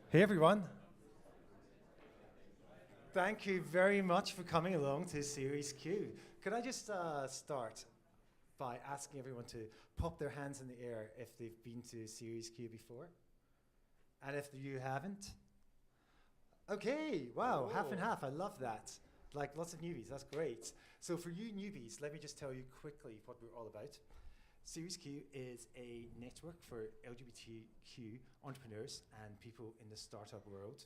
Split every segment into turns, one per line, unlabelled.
Hey everyone. Thank you very much for coming along to Series Q. Could I just start by asking everyone to pop their hands in the air if they've been to Series Q before? And if you haven't? Okay, wow, half and half. I love that. Like lots of newbies, that's great. So for you newbies, let me just tell you quickly what we're all about. Series Q is a network for LGBTQ entrepreneurs and people in the startup world.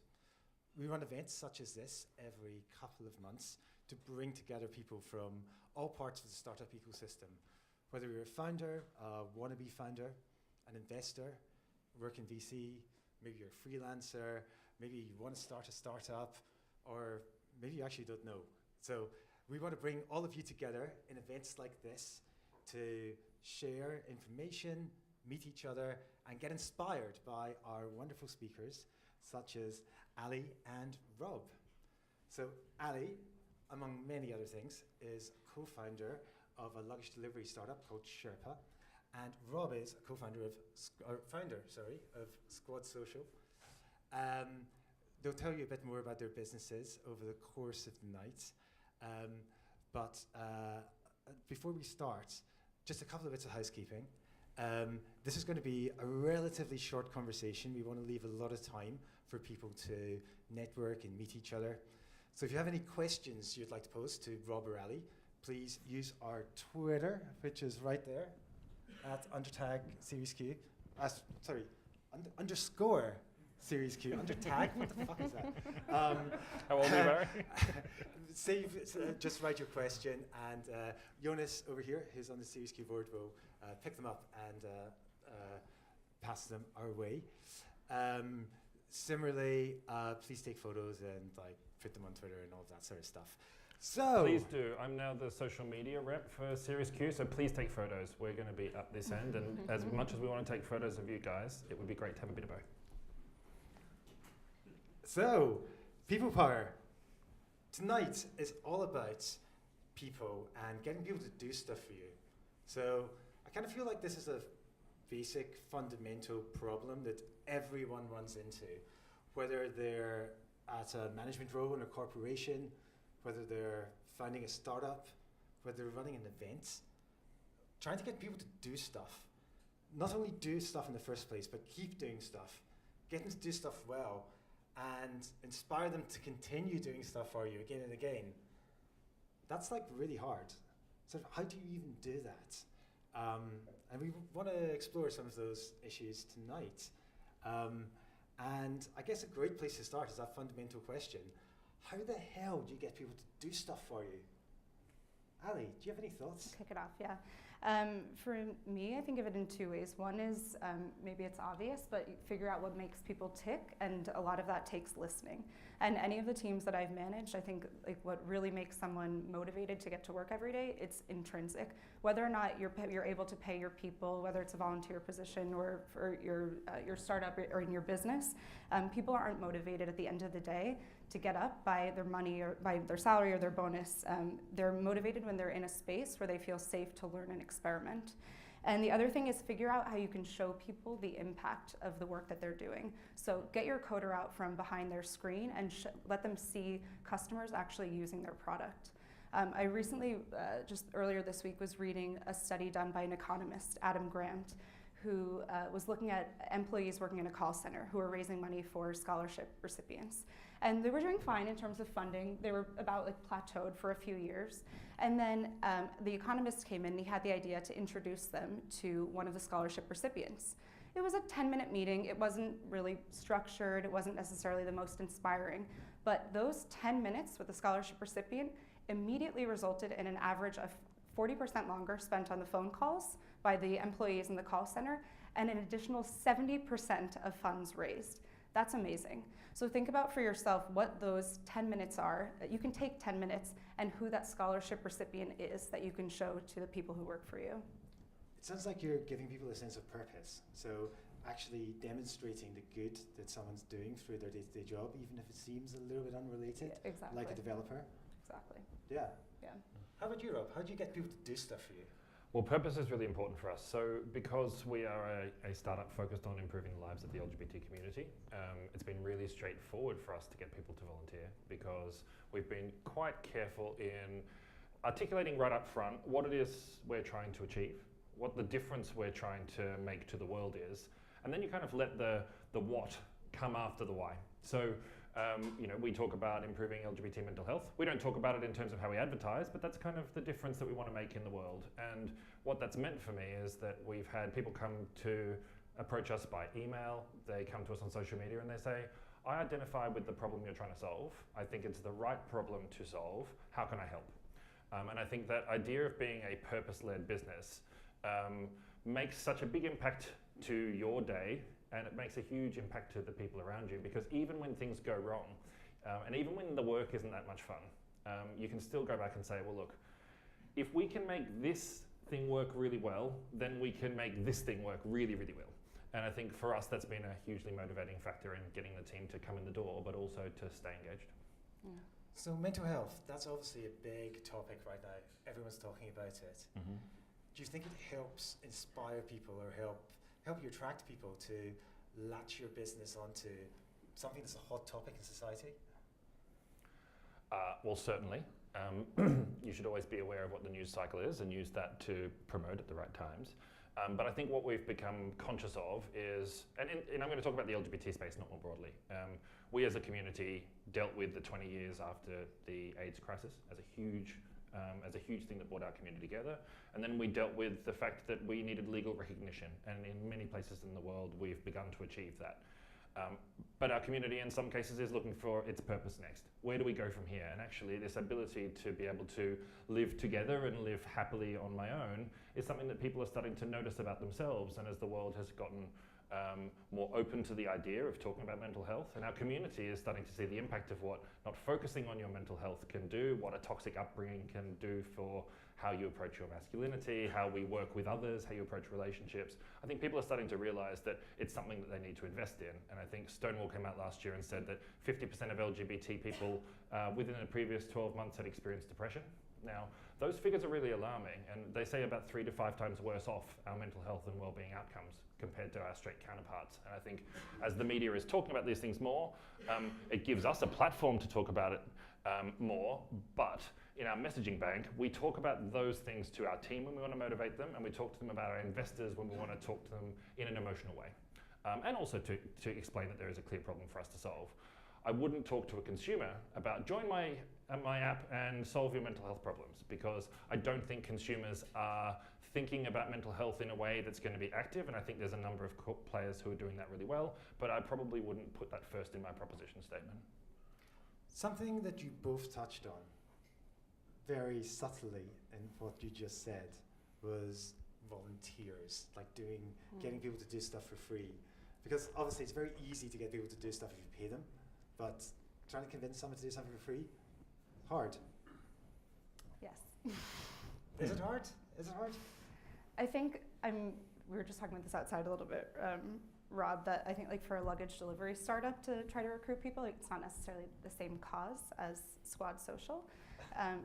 We run events such as this every couple of months to bring together people from all parts of the startup ecosystem. Whether you're a founder, a wannabe founder, an investor, work in VC, maybe you're a freelancer, maybe you want to start a startup, or maybe you actually don't know. So we want to bring all of you together in events like this to share information, meet each other, and get inspired by our wonderful speakers, such as Ali and Rob. So Ali, among many other things, is co-founder of a luggage delivery startup called Sherpa, and Rob is a co-founder of Squad Social. They'll tell you a bit more about their businesses over the course of the night. But before we start, just a couple of bits of housekeeping. This is going to be a relatively short conversation. We want to leave a lot of time for people to network and meet each other. So if you have any questions you'd like to pose to Rob or Ali, please use our Twitter, which is right there, at @SeriesQ. Underscore Series Q. Under tag? What the fuck is that?
How old are you?
Just write your question, and Jonas over here, who's on the Series Q board, will pick them up and pass them our way. Similarly, please take photos and put them on Twitter and all of that sort of stuff. So
please do. I'm now the social media rep for Series Q, so please take photos. We're going to be at this end, and as much as we want to take photos of you guys, it would be great to have a bit of both.
So, people power. Tonight is all about people and getting people to do stuff for you. So, I kind of feel like this is a basic, fundamental problem that everyone runs into, whether they're at a management role in a corporation, whether they're founding a startup, whether they're running an event. Trying to get people to do stuff. Not only do stuff in the first place, but keep doing stuff. Get them to do stuff well, and inspire them to continue doing stuff for you again and again. That's really hard. So how do you even do that? And we want to explore some of those issues tonight. And I guess a great place to start is that fundamental question. How the hell do you get people to do stuff for you? Ali, do you have any thoughts?
Kick it off, yeah. For me, I think of it in two ways. One is maybe it's obvious, but you figure out what makes people tick, and a lot of that takes listening. And any of the teams that I've managed, I think what really makes someone motivated to get to work every day, it's intrinsic. Whether or not you're able to pay your people, whether it's a volunteer position or for your startup or in your business, people aren't motivated at the end of the day to get up by their money or by their salary or their bonus. They're motivated when they're in a space where they feel safe to learn and experiment. And the other thing is figure out how you can show people the impact of the work that they're doing. So get your coder out from behind their screen and let them see customers actually using their product. I recently, just earlier this week, was reading a study done by an economist, Adam Grant, who was looking at employees working in a call center who were raising money for scholarship recipients. And they were doing fine in terms of funding. They were about plateaued for a few years. And then the economist came in and he had the idea to introduce them to one of the scholarship recipients. It was a 10-minute meeting. It wasn't really structured. It wasn't necessarily the most inspiring. But those 10 minutes with the scholarship recipient immediately resulted in an average of 40% longer spent on the phone calls by the employees in the call center and an additional 70% of funds raised. That's amazing. So think about for yourself what those 10 minutes are. You can take 10 minutes and who that scholarship recipient is that you can show to the people who work for you.
It sounds like you're giving people a sense of purpose. So actually demonstrating the good that someone's doing through their day-to-day job, even if it seems a little bit unrelated,
exactly.
like a developer.
Exactly.
Yeah.
Yeah.
How about you, Rob? How do you get people to do stuff for you?
Well, purpose is really important for us. So because we are a startup focused on improving the lives of the LGBT community, it's been really straightforward for us to get people to volunteer because we've been quite careful in articulating right up front what it is we're trying to achieve, what the difference we're trying to make to the world is, and then you kind of let the what come after the why. So we talk about improving LGBT mental health. We don't talk about it in terms of how we advertise, but that's kind of the difference that we want to make in the world. And what that's meant for me is that we've had people come to approach us by email, they come to us on social media and they say, I identify with the problem you're trying to solve. I think it's the right problem to solve. How can I help? And I think that idea of being a purpose-led business makes such a big impact to your day, and it makes a huge impact to the people around you, because even when things go wrong, and even when the work isn't that much fun, you can still go back and say, well, look, if we can make this thing work really well, then we can make this thing work really, really well. And I think for us, that's been a hugely motivating factor in getting the team to come in the door, but also to stay engaged.
Yeah.
So mental health, that's obviously a big topic right now. Everyone's talking about it.
Mm-hmm.
Do you think it helps inspire people or help you attract people to latch your business onto something that's a hot topic in society?
Well, certainly. You should always be aware of what the news cycle is and use that to promote at the right times. But I think what we've become conscious of is, and I'm going to talk about the LGBT space, not more broadly. We as a community dealt with the 20 years after the AIDS crisis as a huge thing that brought our community together. And then we dealt with the fact that we needed legal recognition. And in many places in the world, we've begun to achieve that. But our community in some cases is looking for its purpose next. Where do we go from here? And actually this ability to be able to live together and live happily on my own is something that people are starting to notice about themselves. And as the world has gotten more open to the idea of talking about mental health, and our community is starting to see the impact of what not focusing on your mental health can do, what a toxic upbringing can do for how you approach your masculinity, how we work with others, how you approach relationships. I think people are starting to realize that it's something that they need to invest in. And I think Stonewall came out last year and said that 50% of LGBT people within the previous 12 months had experienced depression. Now, those figures are really alarming, and they say about 3 to 5 times worse off our mental health and well-being outcomes compared to our straight counterparts. And I think as the media is talking about these things more, it gives us a platform to talk about it more, but in our messaging bank, we talk about those things to our team when we want to motivate them, and we talk to them about our investors when we want to talk to them in an emotional way. And also to explain that there is a clear problem for us to solve. I wouldn't talk to a consumer about join my app and solve your mental health problems, because I don't think consumers are thinking about mental health in a way that's going to be active, and I think there's a number of players who are doing that really well, but I probably wouldn't put that first in my proposition statement.
Something that you both touched on very subtly in what you just said was volunteers, like getting people to do stuff for free. Because obviously it's very easy to get people to do stuff if you pay them, but trying to convince someone to do something for free, hard.
Yes.
Is it hard? Is it hard?
I think we were just talking about this outside a little bit, Rob, that I think like for a luggage delivery startup to try to recruit people, it's not necessarily the same cause as Squad Social.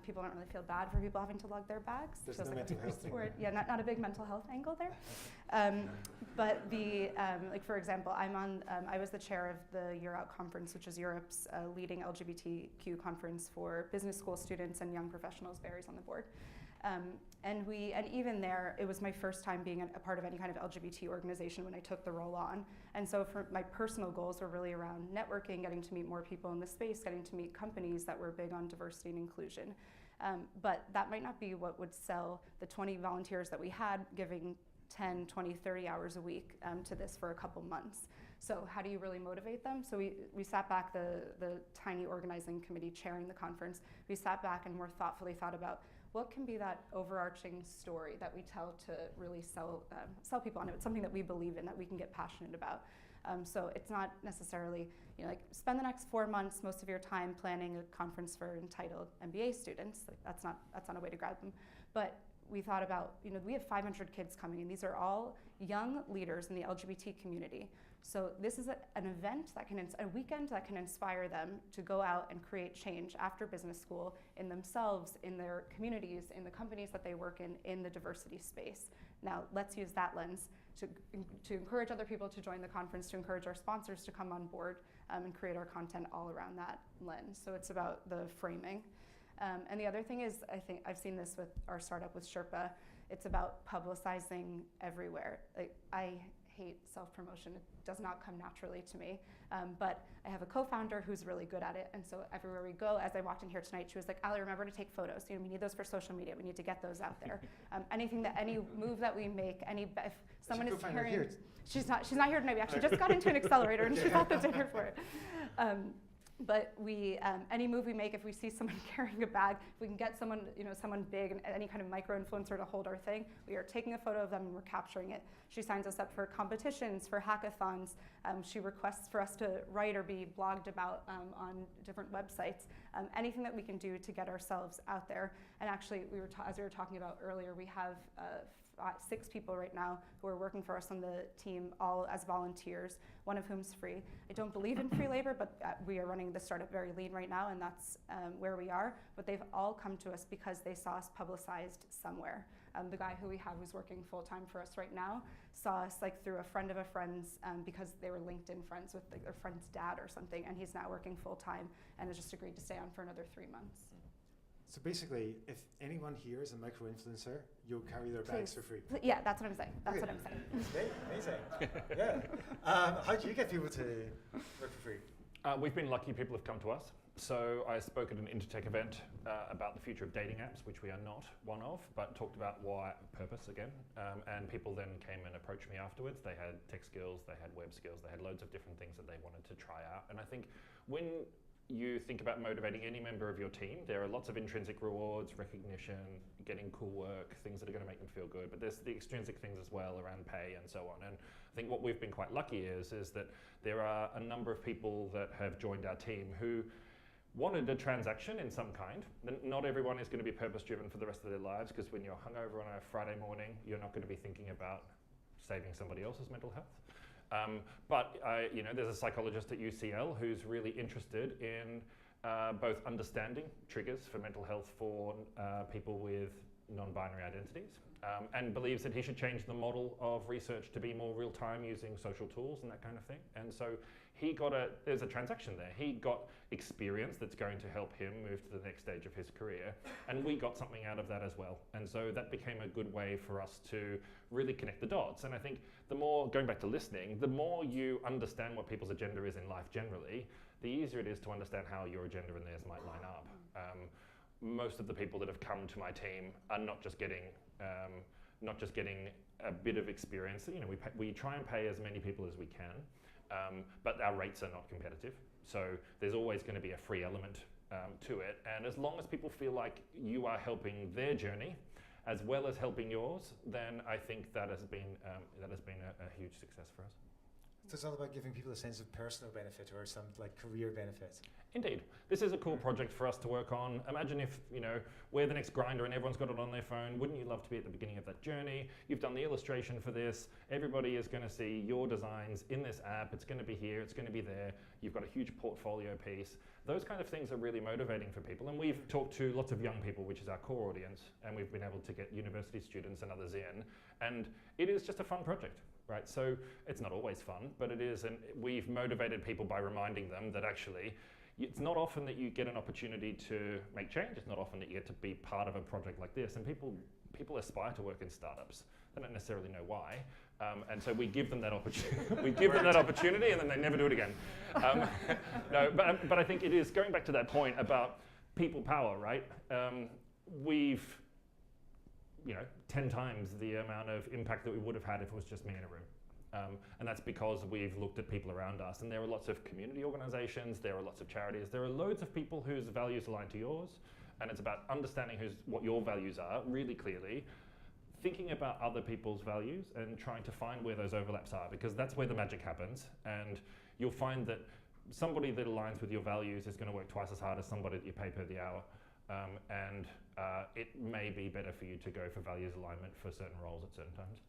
People don't really feel bad for people having to lug their bags.
There's
Feels
no
like
mental health thing.
Yeah, not a big mental health angle there. But like for example, I was the chair of the Year Out conference, which is Europe's leading LGBTQ conference for business school students and young professionals. Barry's on the board. And even there, it was my first time being a part of any kind of LGBT organization when I took the role on. And so for my personal goals were really around networking, getting to meet more people in the space, getting to meet companies that were big on diversity and inclusion. But that might not be what would sell the 20 volunteers that we had, giving 10, 20, 30 hours a week to this for a couple months. So how do you really motivate them? So we sat back, the tiny organizing committee chairing the conference, we sat back and more thoughtfully thought about what can be that overarching story that we tell to really sell people on it. It's something that we believe in, that we can get passionate about. So it's not necessarily, like spend the next 4 months, most of your time planning a conference for entitled MBA students. Like that's not a way to grab them. But we thought about, we have 500 kids coming, and these are all young leaders in the LGBT community. So this is an event that a weekend that can inspire them to go out and create change after business school in themselves, in their communities, in the companies that they work in the diversity space. Now, let's use that lens to encourage other people to join the conference, to encourage our sponsors to come on board and create our content all around that lens. So it's about the framing. And the other thing is, I think I've seen this with our startup with Sherpa, it's about publicizing everywhere. I hate self-promotion. It does not come naturally to me. But I have a co-founder who's really good at it. And so everywhere we go, as I walked in here tonight, she was like, Ali, remember to take photos. We need those for social media. We need to get those out there. Any move that we make, if someone is hearing, she's not here tonight. We actually just got into an accelerator and she's at the dinner for it. But any move we make, if we see someone carrying a bag, if we can get someone big and any kind of micro-influencer to hold our thing, we are taking a photo of them and we're capturing it. She signs us up for competitions, for hackathons. She requests for us to write or be blogged about on different websites. Anything that we can do to get ourselves out there. And actually, as we were talking about earlier, we have 6 people right now who are working for us on the team, all as volunteers, one of whom's free. I don't believe in free labor, but we are running the startup very lean right now, and that's where we are. But they've all come to us because they saw us publicized somewhere. The guy who we have who's working full-time for us right now saw us through a friend of a friend's because they were LinkedIn friends with their friend's dad or something, and he's now working full-time and has just agreed to stay on for another 3 months.
So basically, if anyone here is a micro-influencer, you'll carry their bags for free.
Yeah, that's what I'm saying. That's what I'm saying.
Okay, amazing. Yeah. How do you get people to work for free?
We've been lucky people have come to us. So I spoke at an Intertech event about the future of dating apps, which we are not one of, but talked about why purpose again. And people then came and approached me afterwards. They had tech skills, they had web skills, they had loads of different things that they wanted to try out. And I think when you think about motivating any member of your team, there are lots of intrinsic rewards, recognition, getting cool work, things that are going to make them feel good, but there's the extrinsic things as well around pay and so on. And I think what we've been quite lucky is that there are a number of people that have joined our team who wanted a transaction in some kind. Not everyone is going to be purpose-driven for the rest of their lives, because when you're hungover on a Friday morning, you're not going to be thinking about saving somebody else's mental health. But there's a psychologist at UCL who's really interested in both understanding triggers for mental health for people with non-binary identities, and believes that he should change the model of research to be more real-time using social tools and that kind of thing. And so there's a transaction there. He got experience that's going to help him move to the next stage of his career, and we got something out of that as well. And so that became a good way for us to really connect the dots. And I think going back to listening, the more you understand what people's agenda is in life generally, the easier it is to understand how your agenda and theirs might line up. Most of the people that have come to my team are not just getting a bit of experience. We try and pay as many people as we can, but our rates are not competitive. So there's always going to be a free element to it. And as long as people feel like you are helping their journey as well as helping yours, then I think that has been a huge success for us.
So it's all about giving people a sense of personal benefit or some career benefit.
Indeed. This is a cool project for us to work on. Imagine if, we're the next Grindr and everyone's got it on their phone. Wouldn't you love to be at the beginning of that journey? You've done the illustration for this. Everybody is going to see your designs in this app. It's going to be here. It's going to be there. You've got a huge portfolio piece. Those kind of things are really motivating for people. And we've talked to lots of young people, which is our core audience. And we've been able to get university students and others in. And it is just a fun project. Right, so it's not always fun, but it is, and we've motivated people by reminding them that actually it's not often that you get an opportunity to make change. It's not often that you get to be part of a project like this, and people aspire to work in startups. They don't necessarily know why, and so we give them that opportunity. We give them that opportunity, and then they never do it again. No, but I think it is going back to that point about people power, right? We've 10 times the amount of impact that we would have had if it was just me in a room. And that's because we've looked at people around us. And there are lots of community organizations, there are lots of charities, there are loads of people whose values align to yours. And it's about understanding what your values are really clearly, thinking about other people's values and trying to find where those overlaps are, because that's where the magic happens. And you'll find that somebody that aligns with your values is going to work twice as hard as somebody that you pay per the hour. and it may be better for you to go for values alignment for certain roles at certain times.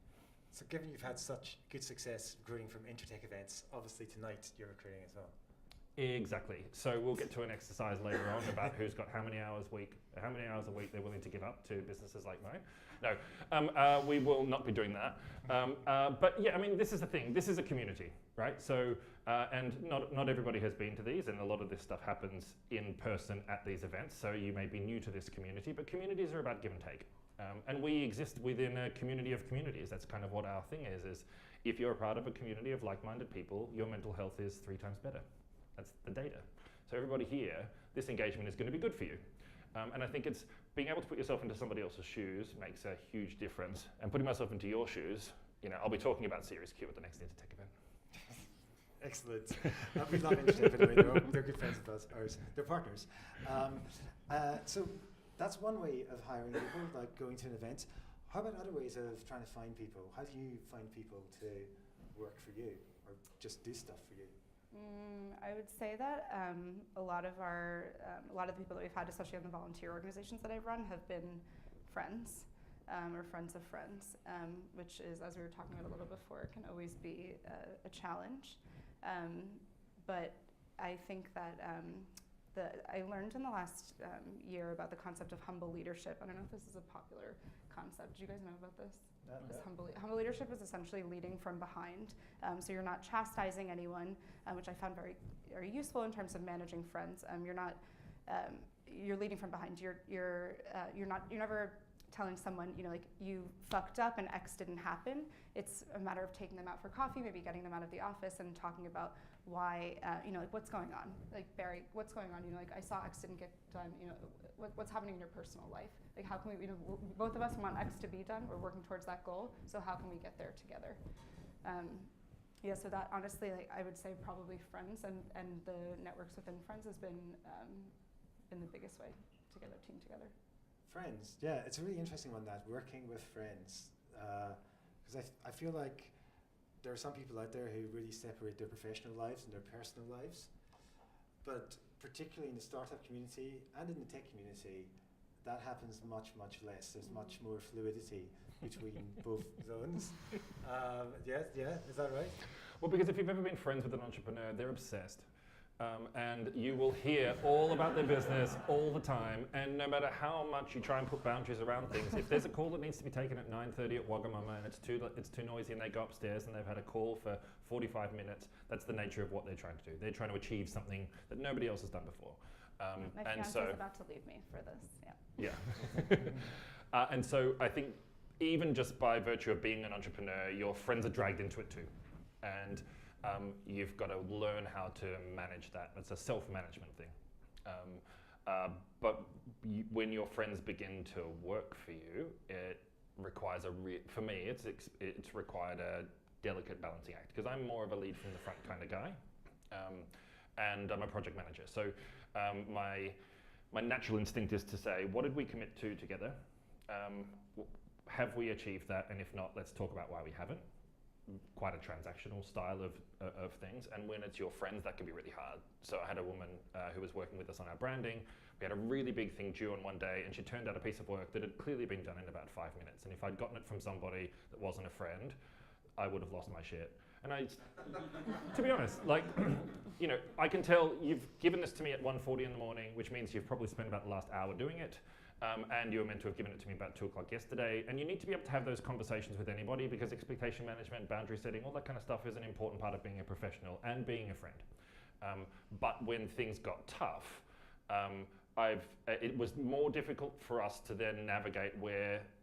So given you've had such good success recruiting from Intertech events, obviously tonight you're recruiting as well.
Exactly. So we'll get to an exercise later on about who's got how many hours a week they're willing to give up to businesses like mine. No, we will not be doing that. But yeah, I mean, this is the thing. This is a community, right? So, and not everybody has been to these, and a lot of this stuff happens in person at these events. So you may be new to this community, but communities are about give and take. And we exist within a community of communities. That's kind of what our thing is if you're a part of a community of like-minded people, your mental health is 3 times better. That's the data. So everybody here, this engagement is going to be good for you. And I think it's being able to put yourself into somebody else's shoes makes a huge difference. And putting myself into your shoes, you know, I'll be talking about Series Q at the next Intertech event.
Excellent. We love Intertech, by the way. They're good friends of ours. They're partners. So that's one way of hiring people, like going to an event. How about other ways of trying to find people? How do you find people to work for you or just do stuff for you?
I would say that a lot of the people that we've had, especially on the volunteer organizations that I've run, have been friends or friends of friends, which is, as we were talking about a little before, can always be a challenge. But I think that I learned in the last year about the concept of humble leadership. I don't know if this is a popular concept. Do you guys know about this? Humble leadership is essentially leading from behind. So you're not chastising anyone, which I found very, very useful in terms of managing friends. You're leading from behind. You're never telling someone, you know, like you fucked up and X didn't happen. It's a matter of taking them out for coffee, maybe getting them out of the office and talking about why, you know, like what's going on. Like Barry, what's going on? You know, like I saw X didn't get done. You know, what's happening in your personal life? Like how can we, you know, both of us want X to be done. We're working towards that goal. So how can we get there together? Yeah, so that honestly, like I would say probably friends and the networks within friends has been the biggest way to get our team together.
Friends, yeah, it's a really interesting one, that working with friends, because I feel like there are some people out there who really separate their professional lives and their personal lives, but particularly in the startup community and in the tech community, that happens much, much less. There's much more fluidity between both zones. Yeah, is that right?
Well, because if you've ever been friends with an entrepreneur, they're obsessed. And you will hear all about their business all the time, and no matter how much you try and put boundaries around things, if there's a call that needs to be taken at 9:30 at Wagamama and it's too noisy and they go upstairs and they've had a call for 45 minutes, that's the nature of what they're trying to do. They're trying to achieve something that nobody else has done before.
My fiance's about to leave me for this, yeah.
Yeah. And so I think even just by virtue of being an entrepreneur, your friends are dragged into it too. And you've got to learn how to manage that. It's a self-management thing. But when your friends begin to work for you, it requires for me, it's required a delicate balancing act, because I'm more of a lead from the front kind of guy, and I'm a project manager. So my natural instinct is to say, what did we commit to together? Have we achieved that? And if not, let's talk about why we haven't. Quite a transactional style of things, and when it's your friends, that can be really hard. So I had a woman who was working with us on our branding. We had a really big thing due on one day, and she turned out a piece of work that had clearly been done in about 5 minutes, and if I'd gotten it from somebody that wasn't a friend, I would have lost my shit. And to be honest, like, you know, I can tell you've given this to me at 1:40 in the morning, which means you've probably spent about the last hour doing it. And you were meant to have given it to me about 2 o'clock yesterday. And you need to be able to have those conversations with anybody, because expectation management, boundary setting, all that kind of stuff is an important part of being a professional and being a friend. But when things got tough, it was more difficult for us to then navigate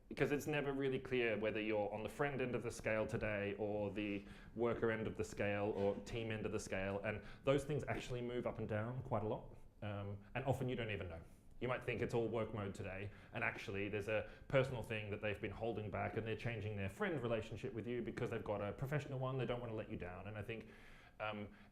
because it's never really clear whether you're on the friend end of the scale today or the worker end of the scale or team end of the scale. And those things actually move up and down quite a lot. And often you don't even know. You might think it's all work mode today, and actually there's a personal thing that they've been holding back, and they're changing their friend relationship with you because they've got a professional one. They don't want to let you down. And I think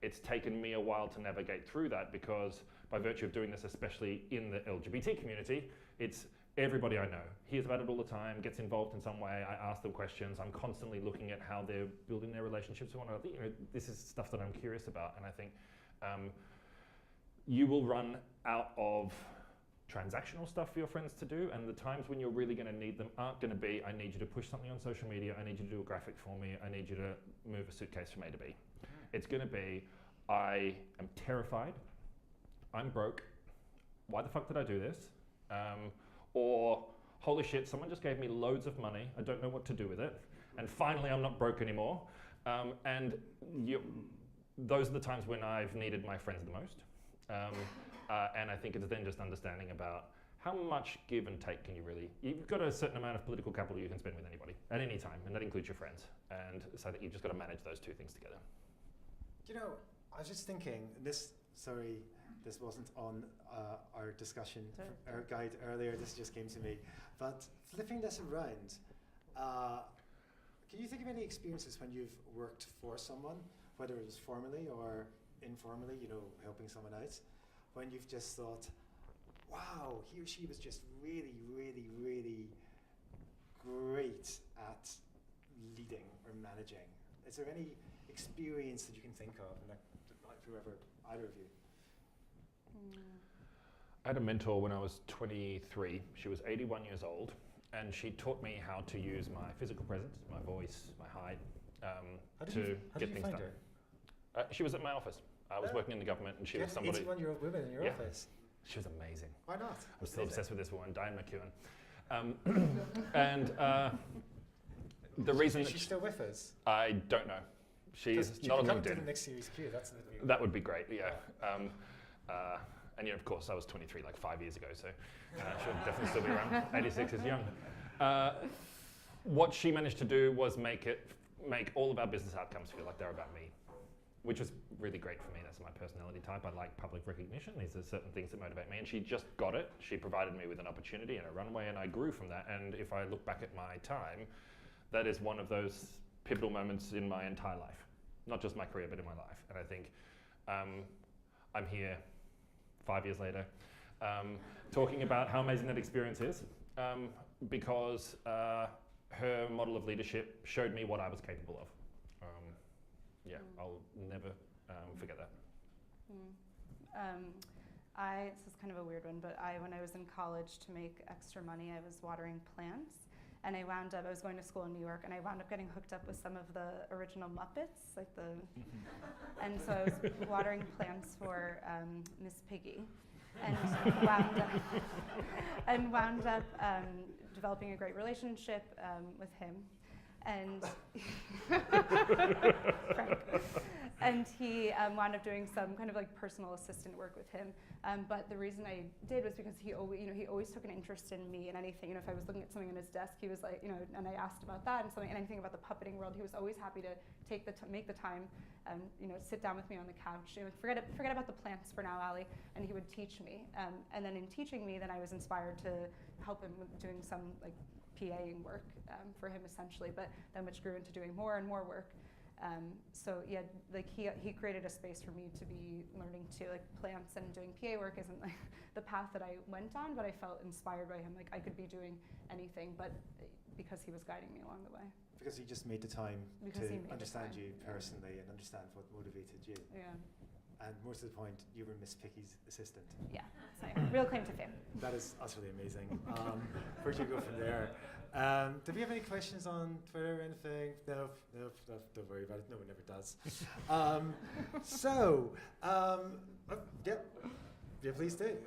it's taken me a while to navigate through that, because by virtue of doing this, especially in the LGBT community, it's everybody I know hears about it all the time, gets involved in some way. I ask them questions. I'm constantly looking at how they're building their relationships with one another. You know, this is stuff that I'm curious about, and I think you will run out of transactional stuff for your friends to do, and the times when you're really going to need them aren't going to be, I need you to push something on social media, I need you to do a graphic for me, I need you to move a suitcase from A to B. It's going to be, I am terrified, I'm broke, why the fuck did I do this? Or, holy shit, someone just gave me loads of money, I don't know what to do with it, and finally I'm not broke anymore. And those are the times when I've needed my friends the most. And I think it's then just understanding about how much give and take can you really, you've got a certain amount of political capital you can spend with anybody at any time, and that includes your friends. And so that you've just got to manage those two things together.
You know, I was just thinking, this wasn't on our discussion, our guide earlier, this just came to me. But flipping this around, can you think of any experiences when you've worked for someone, whether it was formally or informally, you know, helping someone out, when you've just thought, wow, he or she was just really, really, really great at leading or managing? Is there any experience that you can think of, and whoever, either of you?
I had a mentor when I was 23. She was 81 years old, and she taught me how to use my physical presence, my voice, my height, to get things done. She was at my office. I was working in the government, and she was somebody.
81-year-old women in your office.
She was amazing.
Why not?
I'm still obsessed with this woman, Diane McEwen. And the reason
is she still with us?
I don't know. She's not on
LinkedIn. To the
LinkedIn.
next Series Q.
That would be great. Yeah. And yeah, of course, I was 23 like 5 years ago, so she'll definitely still be around. 86 is young. What she managed to do was make all of our business outcomes feel like they're about me, which was really great for me. That's my personality type. I like public recognition. These are certain things that motivate me, and she just got it. She provided me with an opportunity and a runway, and I grew from that. And if I look back at my time, that is one of those pivotal moments in my entire life, not just my career, but in my life. And I think I'm here 5 years later talking about how amazing that experience is, because her model of leadership showed me what I was capable of. I'll never forget that.
This is kind of a weird one, but when I was in college, to make extra money, I was watering plants. And I was going to school in New York, and I wound up getting hooked up with some of the original Muppets, and so I was watering plants for Miss Piggy, and wound up developing a great relationship with him, and Frank. And he wound up doing some kind of like personal assistant work with him. But the reason I did was because he always took an interest in me and anything. You know, if I was looking at something on his desk, he was like, and I asked about that and anything about the puppeting world, he was always happy to make the time, sit down with me on the couch. Forget about the plants for now, Ali. And he would teach me. And then in teaching me, then I was inspired to help him with doing some like PAing work for him essentially, but then which grew into doing more and more work. He created a space for me to be learning to like plants, and doing PA work isn't like the path that I went on, but I felt inspired by him. Like I could be doing anything, but because he was guiding me along the way.
Because he just made the time to understand you personally and understand what motivated you. Yeah. And more to the point, you were Miss Piggy's assistant.
Yeah, so real claim to fame.
That is utterly amazing. Where do you go from there? Do we have any questions on Twitter or anything? No, don't worry about it. No one ever does. Yeah, please do.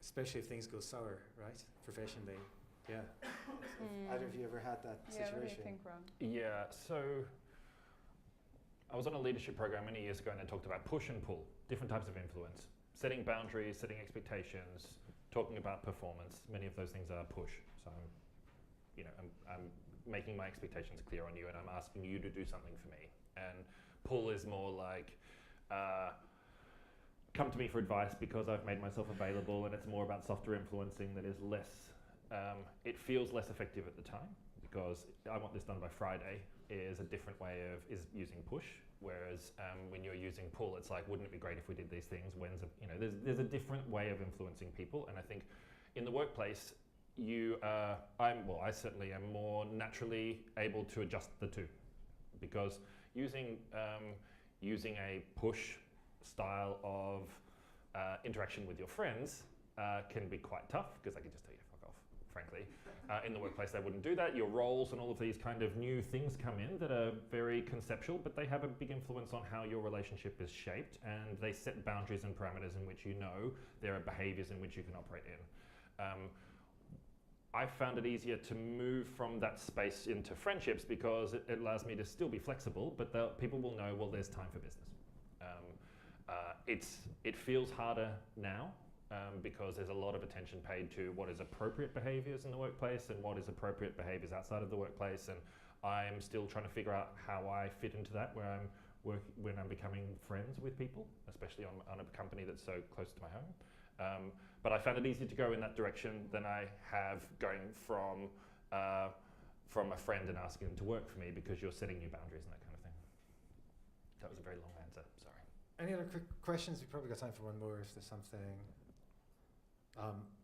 Especially if things go sour, right? Professionally, yeah. Either of you ever had that situation?
What do you think, Ron?
Yeah, so I was on a leadership program many years ago, and they talked about push and pull, different types of influence, setting boundaries, setting expectations, talking about performance. Many of those things are push. So, I'm making my expectations clear on you, and I'm asking you to do something for me. And pull is more like, come to me for advice because I've made myself available, and it's more about softer influencing that is less, it feels less effective at the time because I want this done by Friday is a different way of using push. Whereas when you're using pull, it's like, wouldn't it be great if we did these things? There's a different way of influencing people, and I think in the workplace, I certainly am more naturally able to adjust the two, because using a push style of interaction with your friends can be quite tough, because I can just tell you to fuck off, frankly. In the workplace, they wouldn't do that. Your roles and all of these kind of new things come in that are very conceptual, but they have a big influence on how your relationship is shaped, and they set boundaries and parameters in which you know there are behaviors in which you can operate in. I found it easier to move from that space into friendships because it allows me to still be flexible, but people will know, well, there's time for business. It feels harder now because there's a lot of attention paid to what is appropriate behaviors in the workplace and what is appropriate behaviors outside of the workplace, and I'm still trying to figure out how I fit into that when I'm becoming friends with people, especially on a company that's so close to my home. But I found it easier to go in that direction than I have going from a friend and asking them to work for me, because you're setting new boundaries and that kind of thing. That was a very long answer, sorry.
Any other quick questions? We've probably got time for one more if there's something.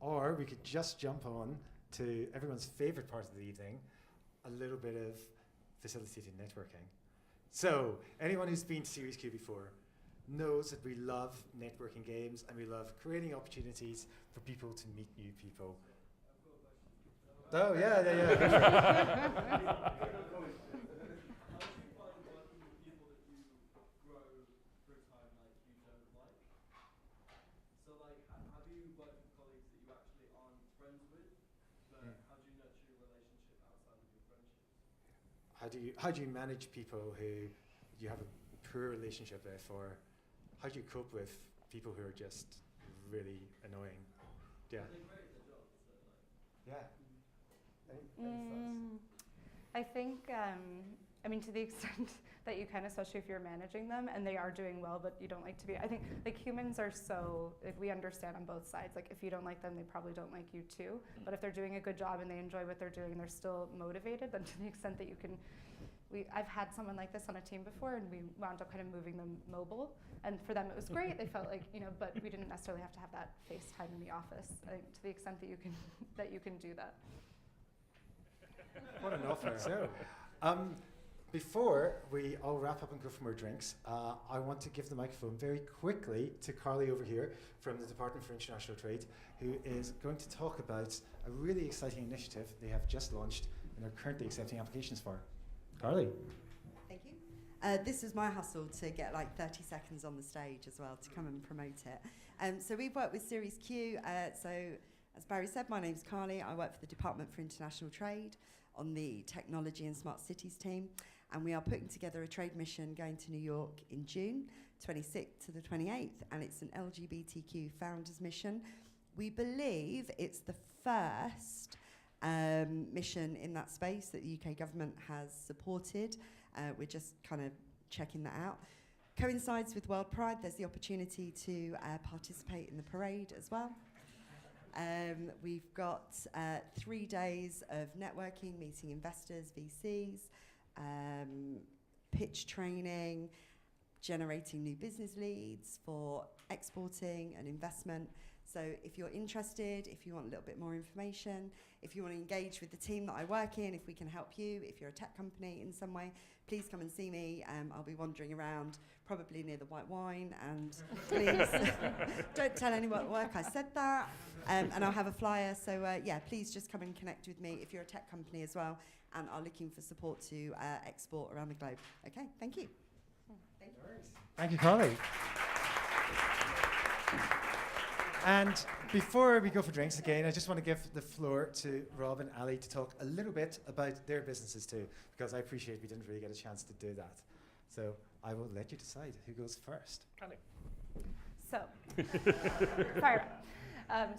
Or we could just jump on to everyone's favorite part of the evening, a little bit of facilitated networking. So, anyone who's been to Series Q before knows that we love networking games and we love creating opportunities for people to meet new people. Oh, yeah. How do you manage people who you have a poor relationship with, or how do you cope with people who are just really annoying? Yeah. Any thoughts?
I think, to the extent that you can, especially if you're managing them and they are doing well, but you don't like to be. I think like humans are so, we understand on both sides. Like if you don't like them, they probably don't like you too. But if they're doing a good job and they enjoy what they're doing and they're still motivated, then to the extent that you can, I've had someone like this on a team before, and we wound up kind of moving them mobile. And for them, it was great. They felt like, but we didn't necessarily have to have that FaceTime in the office. I think to the extent that you can do that.
What an offer. So, before we all wrap up and go for more drinks, I want to give the microphone very quickly to Carly over here from the Department for International Trade, who is going to talk about a really exciting initiative they have just launched and are currently accepting applications for. Carly.
Thank you. This was my hustle to get like 30 seconds on the stage as well to come and promote it. So we've worked with Series Q. So as Barry said, my name's Carly. I work for the Department for International Trade on the Technology and Smart Cities team. And we are putting together a trade mission going to New York in June, 26th to the 28th. And it's an LGBTQ founders mission. We believe it's the first mission in that space that the UK government has supported. We're just kind of checking that out. Coincides with World Pride. There's the opportunity to participate in the parade as well. We've got 3 days of networking, meeting investors, VCs, pitch training, generating new business leads for exporting and investment. So if you're interested, if you want a little bit more information, if you want to engage with the team that I work in, if we can help you, if you're a tech company in some way, please come and see me. I'll be wandering around, probably near the white wine, and please don't tell anyone at work I said that. And I'll have a flyer, so please just come and connect with me if you're a tech company as well and are looking for support to export around the globe. Okay, thank you.
Thank you. Thank you, Carly. And before we go for drinks again, I just want to give the floor to Rob and Ali to talk a little bit about their businesses too, because I appreciate we didn't really get a chance to do that. So I will let you decide who goes first.
Ali.
So, fire up.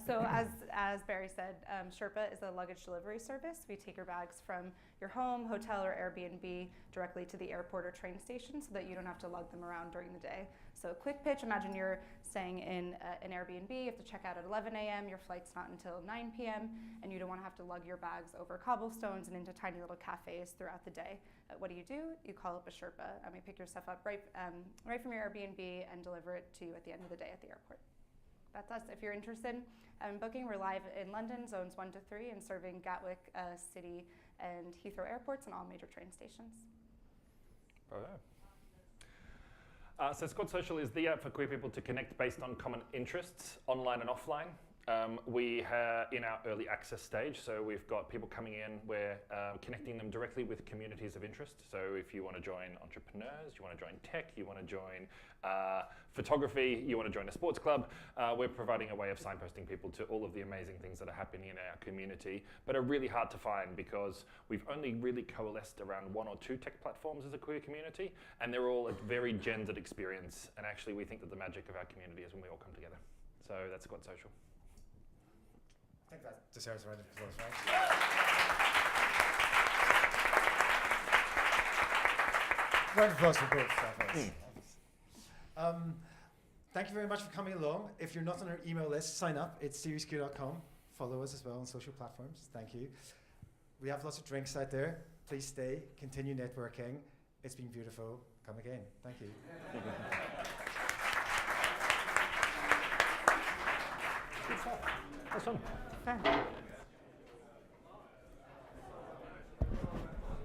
So as Barry said, Sherpa is a luggage delivery service. We take your bags from your home, hotel, or Airbnb directly to the airport or train station so that you don't have to lug them around during the day. So quick pitch, imagine you're staying in an Airbnb, you have to check out at 11 a.m., your flight's not until 9 p.m., and you don't want to have to lug your bags over cobblestones and into tiny little cafes throughout the day. What do? You call up a Sherpa, and we pick your stuff up right from your Airbnb and deliver it to you at the end of the day at the airport. That's us. If you're interested in booking, we're live in London, zones 1 to 3, and serving Gatwick City and Heathrow airports and all major train stations.
So Squad Social is the app for queer people to connect based on common interests, online and offline. We are in our early access stage, so we've got people coming in, we're connecting them directly with communities of interest. So if you want to join entrepreneurs, you want to join tech, you want to join photography, you want to join a sports club, we're providing a way of signposting people to all of the amazing things that are happening in our community, but are really hard to find because we've only really coalesced around 1 or 2 tech platforms as a queer community, and they're all a very gendered experience, and actually we think that the magic of our community is when we all come together. So that's Squad Social.
I think that deserves a round of applause, right? Round of applause for both. Thank you very much for coming along. If you're not on our email list, sign up. It's seriesq.com. Follow us as well on social platforms. Thank you. We have lots of drinks out there. Please stay. Continue networking. It's been beautiful. Come again. Thank you.
That's fun.
Fun.